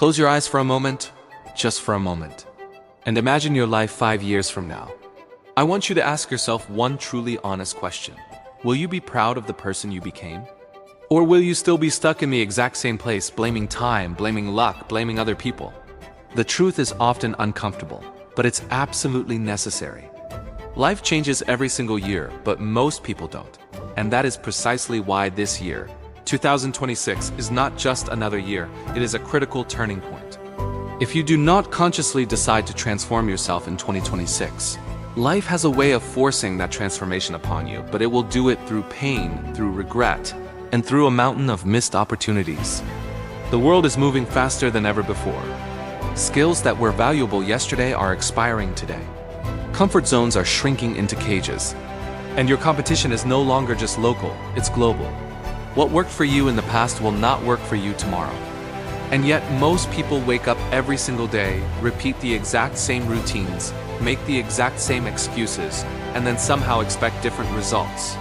Close your eyes for a moment, just for a moment, and imagine your life 5 years from now. I want you to ask yourself one truly honest question. Will you be proud of the person you became? Or will you still be stuck in the exact same place, blaming time, blaming luck, blaming other people? The truth is often uncomfortable, but it's absolutely necessary. Life changes every single year, but most people don't. And that is precisely why this year, 2026, is not just another year, it is a critical turning point. If you do not consciously decide to transform yourself in 2026, life has a way of forcing that transformation upon you, but it will do it through pain, through regret, and through a mountain of missed opportunities. The world is moving faster than ever before. Skills that were valuable yesterday are expiring today. Comfort zones are shrinking into cages. And your competition is no longer just local, it's global. What worked for you in the past will not work for you tomorrow. And yet most people wake up every single day, repeat the exact same routines, make the exact same excuses, and then somehow expect different results.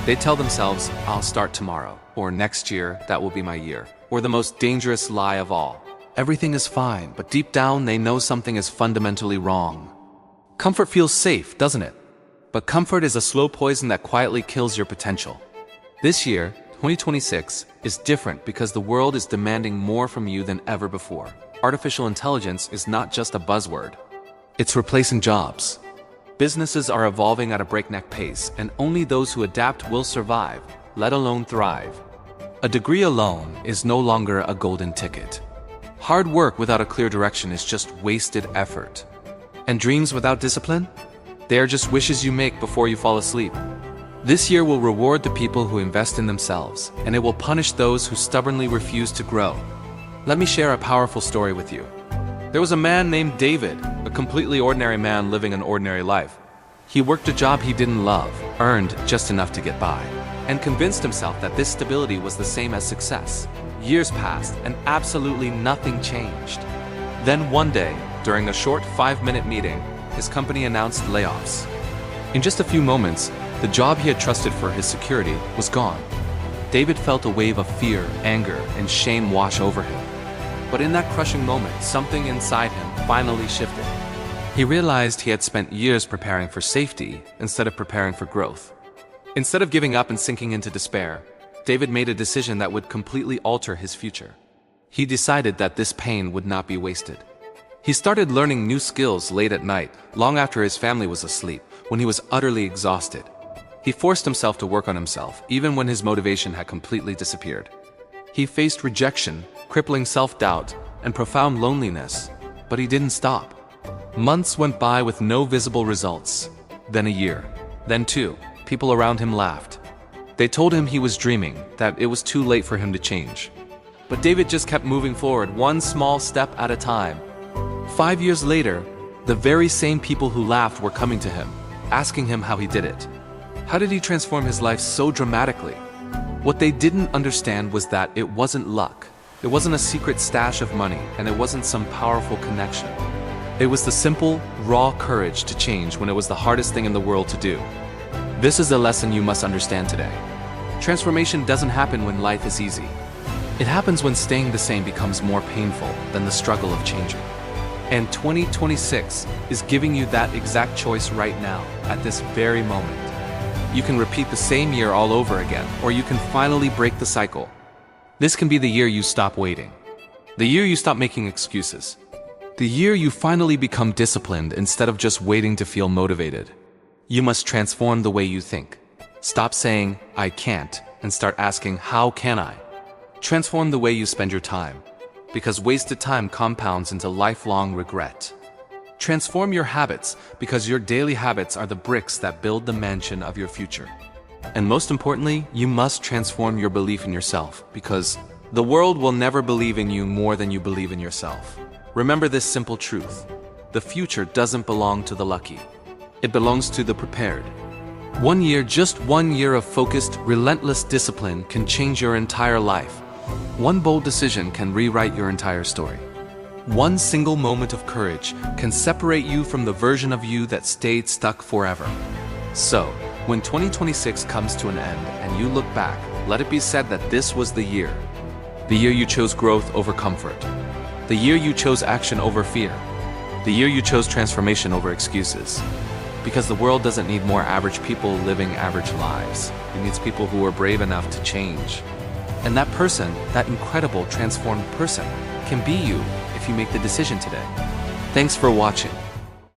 They tell themselves, I'll start tomorrow, or next year, that will be my year. Or the most dangerous lie of all, everything is fine, but deep down they know something is fundamentally wrong. Comfort feels safe, doesn't it? But comfort is a slow poison that quietly kills your potential. This year, 2026, is different because the world is demanding more from you than ever before. Artificial intelligence is not just a buzzword. It's replacing jobs. Businesses are evolving at a breakneck pace, and only those who adapt will survive, let alone thrive. A degree alone is no longer a golden ticket. Hard work without a clear direction is just wasted effort. And dreams without discipline? They are just wishes you make before you fall asleep. This year will reward the people who invest in themselves, and it will punish those who stubbornly refuse to grow. Let me share a powerful story with you. There was a man named David, a completely ordinary man living an ordinary life. He worked a job he didn't love, earned just enough to get by, and convinced himself that this stability was the same as success. Years passed, and absolutely nothing changed. Then one day, during a short 5-minute meeting, his company announced layoffs. In just a few moments, the job he had trusted for his security was gone. David felt a wave of fear, anger, and shame wash over him. But in that crushing moment, something inside him finally shifted. He realized he had spent years preparing for safety instead of preparing for growth. Instead of giving up and sinking into despair, David made a decision that would completely alter his future. He decided that this pain would not be wasted. He started learning new skills late at night, long after his family was asleep, when he was utterly exhausted. He forced himself to work on himself, even when his motivation had completely disappeared. He faced rejection, crippling self-doubt, and profound loneliness, but he didn't stop. Months went by with no visible results. Then a year. Then 2. People around him laughed. They told him he was dreaming, that it was too late for him to change. But David just kept moving forward, one small step at a time. 5 years later, the very same people who laughed were coming to him, asking him how he did it. How did he transform his life so dramatically? What they didn't understand was that it wasn't luck. It wasn't a secret stash of money, and it wasn't some powerful connection. It was the simple, raw courage to change when it was the hardest thing in the world to do. This is a lesson you must understand today. Transformation doesn't happen when life is easy. It happens when staying the same becomes more painful than the struggle of changing. And 2026 is giving you that exact choice right now, at this very moment. You can repeat the same year all over again, or you can finally break the cycle. This can be the year you stop waiting. The year you stop making excuses. The year you finally become disciplined instead of just waiting to feel motivated. You must transform the way you think. Stop saying, I can't, and start asking, how can I? Transform the way you spend your time, because wasted time compounds into lifelong regret. Transform your habits, because your daily habits are the bricks that build the mansion of your future. And most importantly, you must transform your belief in yourself, because the world will never believe in you more than you believe in yourself. Remember this simple truth. The future doesn't belong to the lucky. It belongs to the prepared. 1 year, just 1 year of focused, relentless discipline can change your entire life. One bold decision can rewrite your entire story. One single moment of courage can separate you from the version of you that stayed stuck forever. So, when 2026 comes to an end and you look back, let it be said that this was the year. The year you chose growth over comfort. The year you chose action over fear. The year you chose transformation over excuses. Because the world doesn't need more average people living average lives. It needs people who are brave enough to change. And that person, that incredible transformed person, can be you if you make the decision today. Thanks for watching.